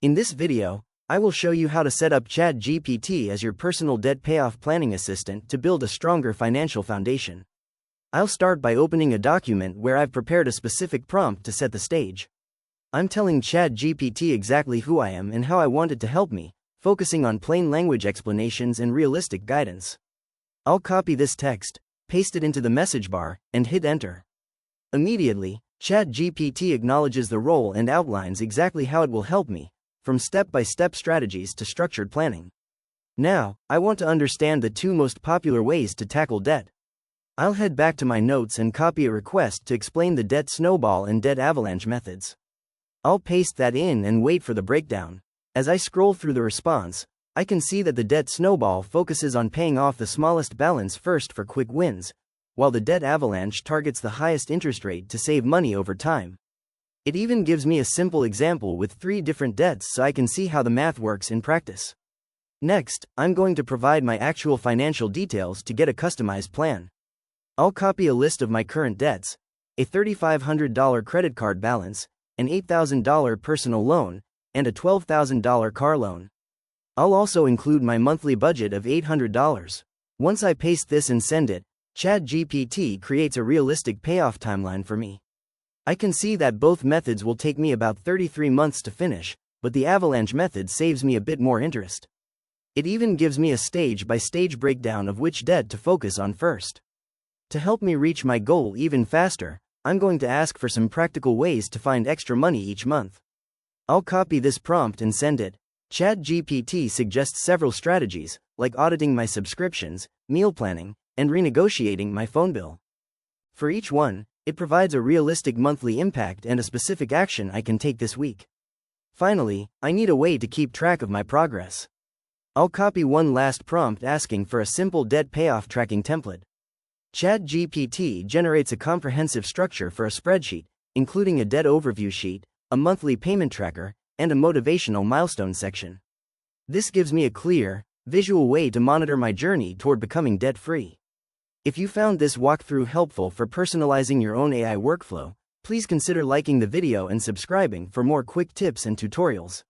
In this video, I will show you how to set up ChatGPT as your personal debt payoff planning assistant to build a stronger financial foundation. I'll start by opening a document where I've prepared a specific prompt to set the stage. I'm telling ChatGPT exactly who I am and how I want it to help me, focusing on plain language explanations and realistic guidance. I'll copy this text, paste it into the message bar, and hit enter. Immediately, ChatGPT acknowledges the role and outlines exactly how it will help me, from step-by-step strategies to structured planning. Now, I want to understand the two most popular ways to tackle debt. I'll head back to my notes and copy a request to explain the debt snowball and debt avalanche methods. I'll paste that in and wait for the breakdown. As I scroll through the response, I can see that the debt snowball focuses on paying off the smallest balance first for quick wins, while the debt avalanche targets the highest interest rate to save money over time. It even gives me a simple example with 3 different debts so I can see how the math works in practice. Next, I'm going to provide my actual financial details to get a customized plan. I'll copy a list of my current debts, a $3,500 credit card balance, an $8,000 personal loan, and a $12,000 car loan. I'll also include my monthly budget of $800. Once I paste this and send it, ChatGPT creates a realistic payoff timeline for me. I can see that both methods will take me about 33 months to finish, but the avalanche method saves me a bit more interest. It even gives me a stage-by-stage breakdown of which debt to focus on first. To help me reach my goal even faster, I'm going to ask for some practical ways to find extra money each month. I'll copy this prompt and send it. ChatGPT suggests several strategies, like auditing my subscriptions, meal planning, and renegotiating my phone bill. For each one, it provides a realistic monthly impact and a specific action I can take this week. Finally, I need a way to keep track of my progress. I'll copy one last prompt asking for a simple debt payoff tracking template. ChatGPT generates a comprehensive structure for a spreadsheet, including a debt overview sheet, a monthly payment tracker, and a motivational milestone section. This gives me a clear, visual way to monitor my journey toward becoming debt-free. If you found this walkthrough helpful for personalizing your own AI workflow, please consider liking the video and subscribing for more quick tips and tutorials.